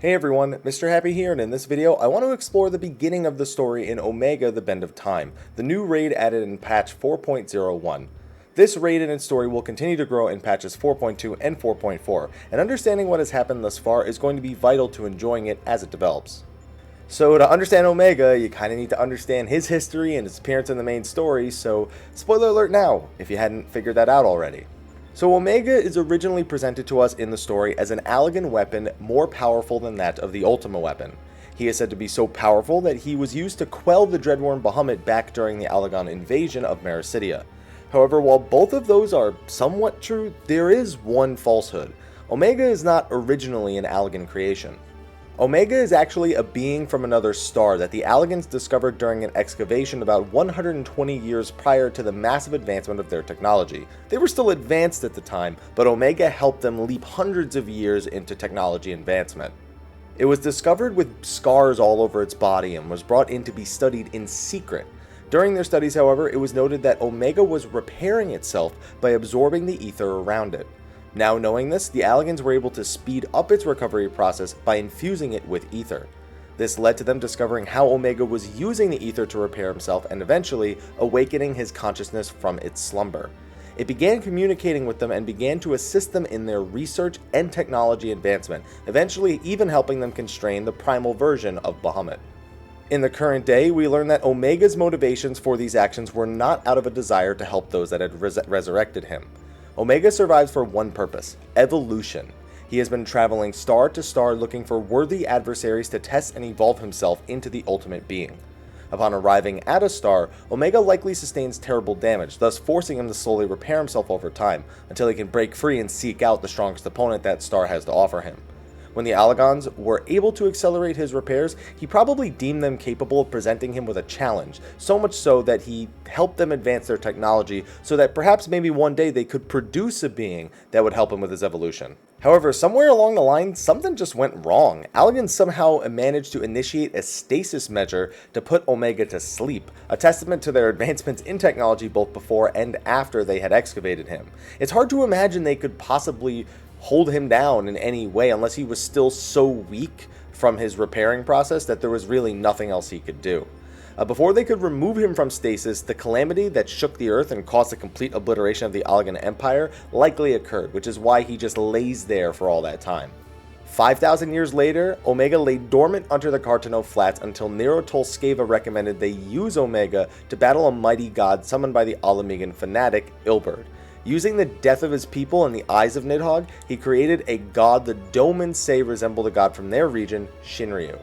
Hey everyone, Mr. Happy here, and in this video, I want to explore the beginning of the story in Omega: The Bend of Time, the new raid added in patch 4.01. This raid and its story will continue to grow in patches 4.2 and 4.4, and understanding what has happened thus far is going to be vital to enjoying it as it develops. So to understand Omega, you kinda need to understand his history and his appearance in the main story, so spoiler alert now, if you hadn't figured that out already. So Omega is originally presented to us in the story as an Allagan weapon more powerful than that of the Ultima weapon. He is said to be so powerful that he was used to quell the Dreadworm Bahamut back during the Allagan invasion of Marasidia. However, while both of those are somewhat true, there is one falsehood. Omega is not originally an Allagan creation. Omega is actually a being from another star that the Allagans discovered during an excavation about 120 years prior to the massive advancement of their technology. They were still advanced at the time, but Omega helped them leap hundreds of years into technology advancement. It was discovered with scars all over its body and was brought in to be studied in secret. During their studies, however, it was noted that Omega was repairing itself by absorbing the ether around it. Now knowing this, the Allagans were able to speed up its recovery process by infusing it with ether. This led to them discovering how Omega was using the ether to repair himself and eventually awakening his consciousness from its slumber. It began communicating with them and began to assist them in their research and technology advancement, eventually even helping them constrain the primal version of Bahamut. In the current day, we learn that Omega's motivations for these actions were not out of a desire to help those that had resurrected him. Omega survives for one purpose: evolution. He has been traveling star to star looking for worthy adversaries to test and evolve himself into the ultimate being. Upon arriving at a star, Omega likely sustains terrible damage, thus forcing him to slowly repair himself over time, until he can break free and seek out the strongest opponent that star has to offer him. When the Allagans were able to accelerate his repairs, he probably deemed them capable of presenting him with a challenge, so much so that he helped them advance their technology so that perhaps maybe one day they could produce a being that would help him with his evolution. However, somewhere along the line, something just went wrong. Allagans somehow managed to initiate a stasis measure to put Omega to sleep, a testament to their advancements in technology both before and after they had excavated him. It's hard to imagine they could possibly hold him down in any way unless he was still so weak from his repairing process that there was really nothing else he could do. Before they could remove him from stasis, the calamity that shook the earth and caused the complete obliteration of the Allagan Empire likely occurred, which is why he just lays there for all that time. 5,000 years later, Omega lay dormant under the Cartano Flats until Nero Tolskeva recommended they use Omega to battle a mighty god summoned by the Alamegan fanatic, Ilberd. Using the death of his people and the eyes of Nidhogg, he created a god the Domans say resembled a god from their region, Shinryu.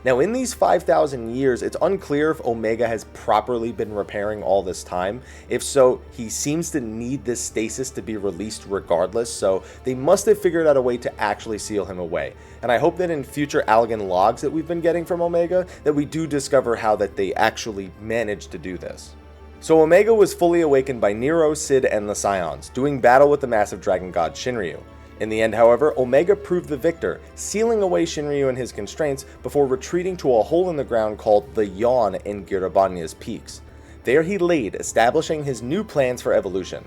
Now in these 5,000 years, it's unclear if Omega has properly been repairing all this time. If so, he seems to need this stasis to be released regardless, so they must have figured out a way to actually seal him away. And I hope that in future Allagan logs that we've been getting from Omega, that we do discover how that they actually managed to do this. So Omega was fully awakened by Nero, Cid, and the Scions, doing battle with the massive dragon god Shinryu. In the end, however, Omega proved the victor, sealing away Shinryu and his constraints before retreating to a hole in the ground called the Yawn in Girabanya's peaks. There he laid, establishing his new plans for evolution.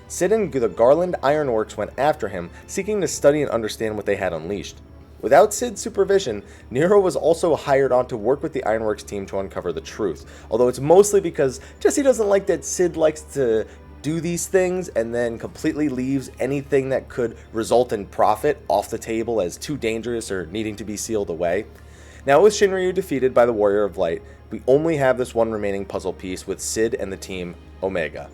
Cid and the Garland Ironworks went after him, seeking to study and understand what they had unleashed. Without Cid's supervision, Nero was also hired on to work with the Ironworks team to uncover the truth, although it's mostly because Jesse doesn't like that Cid likes to do these things and then completely leaves anything that could result in profit off the table as too dangerous or needing to be sealed away. Now with Shinryu defeated by the Warrior of Light, we only have this one remaining puzzle piece with Cid and the team Omega.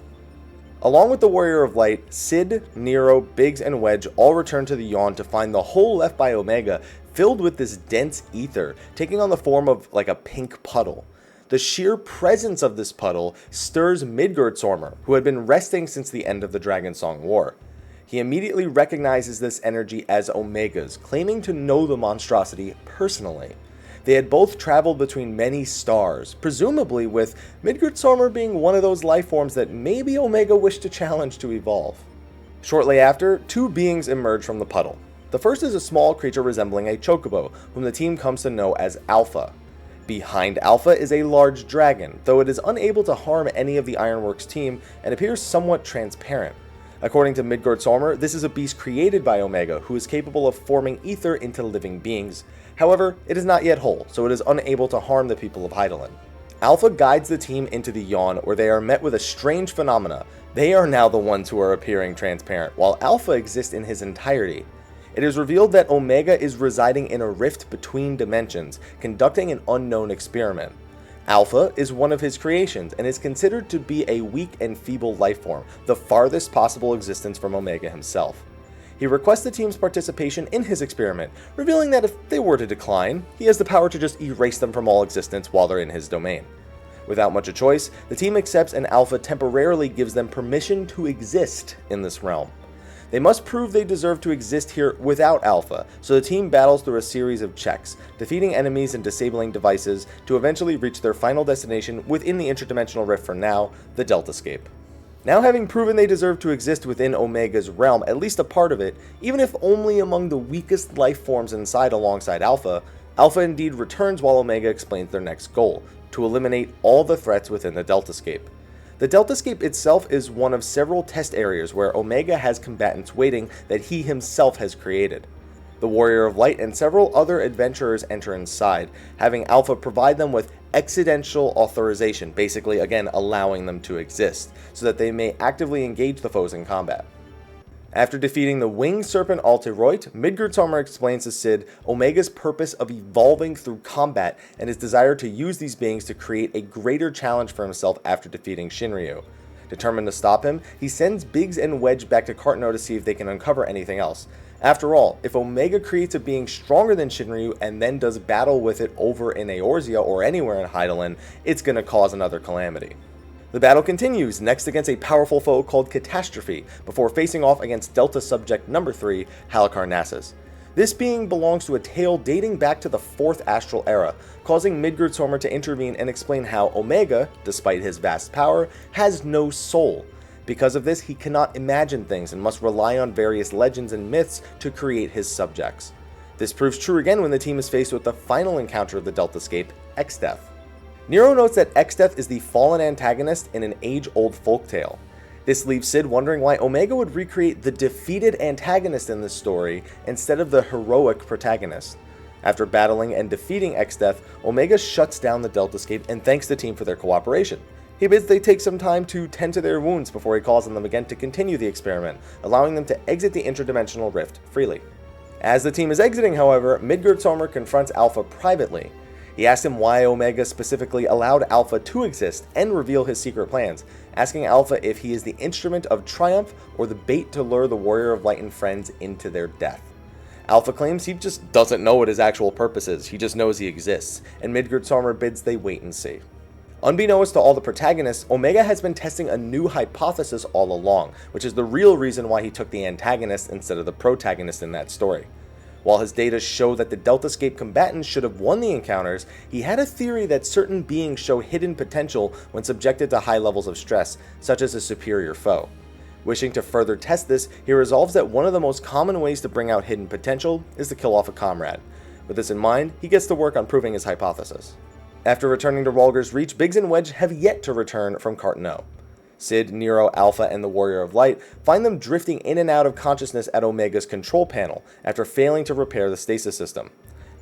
Along with the Warrior of Light, Cid, Nero, Biggs, and Wedge all return to the Yawn to find the hole left by Omega filled with this dense ether, taking on the form of like a pink puddle. The sheer presence of this puddle stirs Midgardsormr, who had been resting since the end of the Dragonsong War. He immediately recognizes this energy as Omega's, claiming to know the monstrosity personally. They had both traveled between many stars, presumably with Midgardsormr being one of those life forms that maybe Omega wished to challenge to evolve. Shortly after, two beings emerge from the puddle. The first is a small creature resembling a chocobo, whom the team comes to know as Alpha. Behind Alpha is a large dragon, though it is unable to harm any of the Ironworks team and appears somewhat transparent. According to Midgardsormr, this is a beast created by Omega, who is capable of forming ether into living beings. However, it is not yet whole, so it is unable to harm the people of Hydaelyn. Alpha guides the team into the Yawn, where they are met with a strange phenomena. They are now the ones who are appearing transparent, while Alpha exists in his entirety. It is revealed that Omega is residing in a rift between dimensions, conducting an unknown experiment. Alpha is one of his creations and is considered to be a weak and feeble lifeform, the farthest possible existence from Omega himself. He requests the team's participation in his experiment, revealing that if they were to decline, he has the power to just erase them from all existence while they're in his domain. Without much a choice, the team accepts and Alpha temporarily gives them permission to exist in this realm. They must prove they deserve to exist here without Alpha, so the team battles through a series of checks, defeating enemies and disabling devices to eventually reach their final destination within the interdimensional rift for now, the Deltascape. Now having proven they deserve to exist within Omega's realm, at least a part of it, even if only among the weakest life forms inside alongside Alpha, Alpha indeed returns while Omega explains their next goal, to eliminate all the threats within the Deltascape. The Deltascape itself is one of several test areas where Omega has combatants waiting that he himself has created. The Warrior of Light and several other adventurers enter inside, having Alpha provide them with accidental authorization, basically again allowing them to exist, so that they may actively engage the foes in combat. After defeating the Winged Serpent Alteroit, Midgardsormr explains to Cid Omega's purpose of evolving through combat and his desire to use these beings to create a greater challenge for himself after defeating Shinryu. Determined to stop him, he sends Biggs and Wedge back to Cartno to see if they can uncover anything else. After all, if Omega creates a being stronger than Shinryu and then does battle with it over in Eorzea or anywhere in Hydaelyn, it's gonna cause another calamity. The battle continues, next against a powerful foe called Catastrophe, before facing off against Delta Subject Number 3, Halicarnassus. This being belongs to a tale dating back to the 4th Astral Era, causing Midgardsormr to intervene and explain how Omega, despite his vast power, has no soul. Because of this, he cannot imagine things and must rely on various legends and myths to create his subjects. This proves true again when the team is faced with the final encounter of the Deltascape, Exdeath. Nero notes that Exdeath is the fallen antagonist in an age-old folktale. This leaves Cid wondering why Omega would recreate the defeated antagonist in this story instead of the heroic protagonist. After battling and defeating Exdeath, Omega shuts down the Deltascape and thanks the team for their cooperation. He bids they take some time to tend to their wounds before he calls on them again to continue the experiment, allowing them to exit the interdimensional rift freely. As the team is exiting, however, Midgardsormr confronts Alpha privately. He asks him why Omega specifically allowed Alpha to exist and reveal his secret plans, asking Alpha if he is the instrument of triumph or the bait to lure the Warrior of Light and friends into their death. Alpha claims he just doesn't know what his actual purpose is, he just knows he exists, and Midgardsormr bids they wait and see. Unbeknownst to all the protagonists, Omega has been testing a new hypothesis all along, which is the real reason why he took the antagonist instead of the protagonist in that story. While his data show that the Deltascape combatants should have won the encounters, he had a theory that certain beings show hidden potential when subjected to high levels of stress, such as a superior foe. Wishing to further test this, he resolves that one of the most common ways to bring out hidden potential is to kill off a comrade. With this in mind, he gets to work on proving his hypothesis. After returning to Rhalgr's Reach, Biggs and Wedge have yet to return from Cartno. Cid, Nero, Alpha, and the Warrior of Light find them drifting in and out of consciousness at Omega's control panel after failing to repair the stasis system.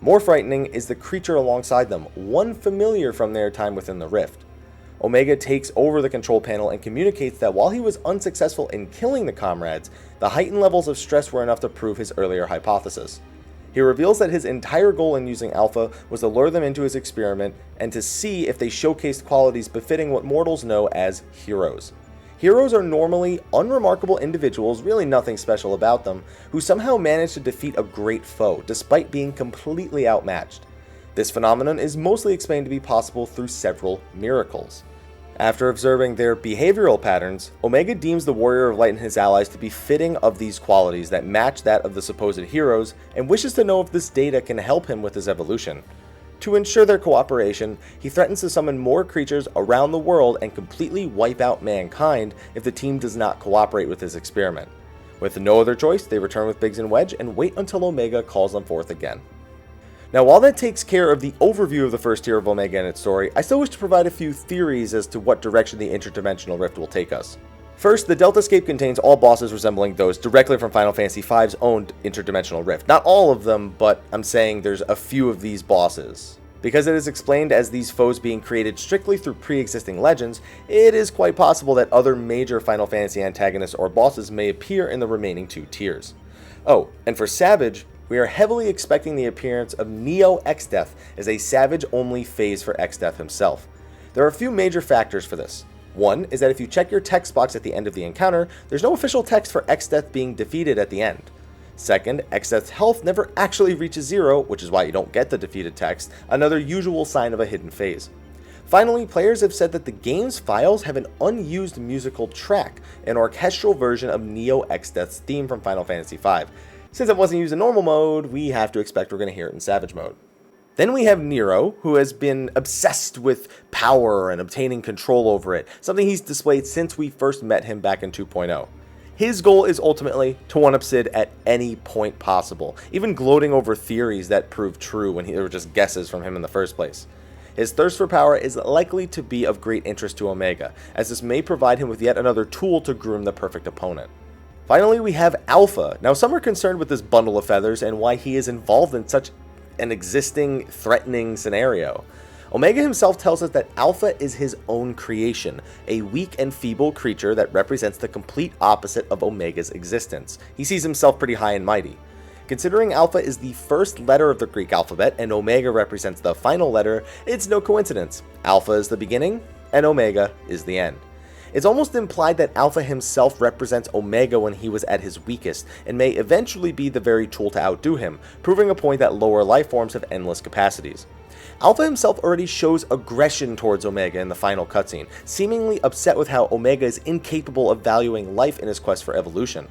More frightening is the creature alongside them, one familiar from their time within the rift. Omega takes over the control panel and communicates that while he was unsuccessful in killing the comrades, the heightened levels of stress were enough to prove his earlier hypothesis. He reveals that his entire goal in using Alpha was to lure them into his experiment and to see if they showcased qualities befitting what mortals know as heroes. Heroes are normally unremarkable individuals, really nothing special about them, who somehow manage to defeat a great foe despite being completely outmatched. This phenomenon is mostly explained to be possible through several miracles. After observing their behavioral patterns, Omega deems the Warrior of Light and his allies to be fitting of these qualities that match that of the supposed heroes, and wishes to know if this data can help him with his evolution. To ensure their cooperation, he threatens to summon more creatures around the world and completely wipe out mankind if the team does not cooperate with his experiment. With no other choice, they return with Biggs and Wedge and wait until Omega calls them forth again. Now, while that takes care of the overview of the first tier of Omega and its story, I still wish to provide a few theories as to what direction the interdimensional rift will take us. First, the Deltascape contains all bosses resembling those directly from Final Fantasy V's owned interdimensional rift. Not all of them, but I'm saying there's a few of these bosses. Because it is explained as these foes being created strictly through pre-existing legends, it is quite possible that other major Final Fantasy antagonists or bosses may appear in the remaining 2 tiers. Oh, and for Savage, we are heavily expecting the appearance of Neo Exdeath as a Savage-only phase for Exdeath himself. There are a few major factors for this. One is that if you check your text box at the end of the encounter, there's no official text for Exdeath being defeated at the end. Second, Exdeath's health never actually reaches 0, which is why you don't get the defeated text, another usual sign of a hidden phase. Finally, players have said that the game's files have an unused musical track, an orchestral version of Neo Exdeath's theme from Final Fantasy V. Since it wasn't used in normal mode, we have to expect we're going to hear it in Savage mode. Then we have Nero, who has been obsessed with power and obtaining control over it, something he's displayed since we first met him back in 2.0. His goal is ultimately to one-up Cid at any point possible, even gloating over theories that proved true when they were just guesses from him in the first place. His thirst for power is likely to be of great interest to Omega, as this may provide him with yet another tool to groom the perfect opponent. Finally, we have Alpha. Now, some are concerned with this bundle of feathers and why he is involved in such an existing, threatening scenario. Omega himself tells us that Alpha is his own creation, a weak and feeble creature that represents the complete opposite of Omega's existence. He sees himself pretty high and mighty. Considering Alpha is the first letter of the Greek alphabet and Omega represents the final letter, it's no coincidence. Alpha is the beginning and Omega is the end. It's almost implied that Alpha himself represents Omega when he was at his weakest, and may eventually be the very tool to outdo him, proving a point that lower life forms have endless capacities. Alpha himself already shows aggression towards Omega in the final cutscene, seemingly upset with how Omega is incapable of valuing life in his quest for evolution.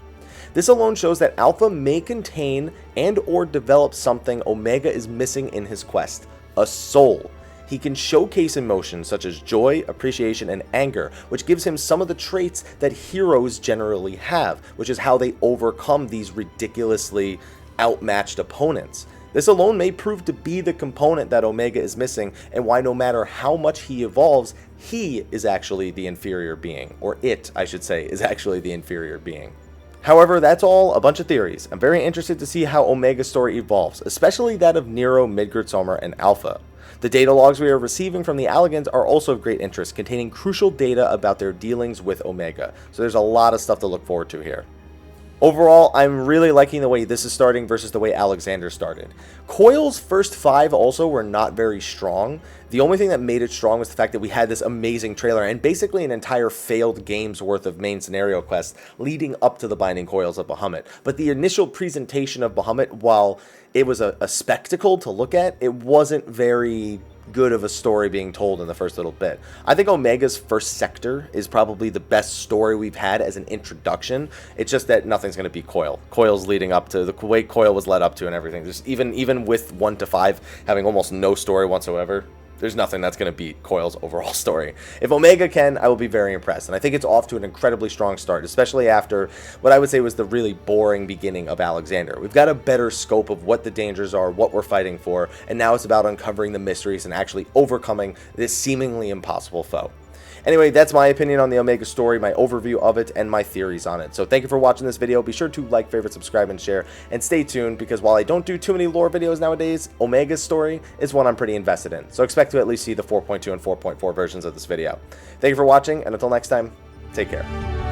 This alone shows that Alpha may contain and or develop something Omega is missing in his quest, a soul. He can showcase emotions such as joy, appreciation, and anger, which gives him some of the traits that heroes generally have, which is how they overcome these ridiculously outmatched opponents. This alone may prove to be the component that Omega is missing, and why no matter how much he evolves, he is actually the inferior being, or it, I should say, is actually the inferior being. However, that's all a bunch of theories. I'm very interested to see how Omega's story evolves, especially that of Nero, Midgard, Sommer, and Alpha. The data logs we are receiving from the Allagans are also of great interest, containing crucial data about their dealings with Omega, so there's a lot of stuff to look forward to here. Overall, I'm really liking the way this is starting versus the way Alexander started. Coil's first 5 also were not very strong. The only thing that made it strong was the fact that we had this amazing trailer and basically an entire failed game's worth of main scenario quests leading up to the Binding Coils of Bahamut. But the initial presentation of Bahamut, while it was a spectacle to look at, it wasn't very good of a story being told in the first little bit. I think Omega's first sector is probably the best story we've had as an introduction. It's just that nothing's going to beat Coil. Coil's leading up to the way Coil was led up to and everything. Just even with 1 to 5 having almost no story whatsoever, there's nothing that's going to beat Coil's overall story. If Omega can, I will be very impressed. And I think it's off to an incredibly strong start, especially after what I would say was the really boring beginning of Alexander. We've got a better scope of what the dangers are, what we're fighting for, and now it's about uncovering the mysteries and actually overcoming this seemingly impossible foe. Anyway, that's my opinion on the Omega story, my overview of it, and my theories on it. So thank you for watching this video. Be sure to like, favorite, subscribe, and share. And stay tuned, because while I don't do too many lore videos nowadays, Omega's story is one I'm pretty invested in. So expect to at least see the 4.2 and 4.4 versions of this video. Thank you for watching, and until next time, take care.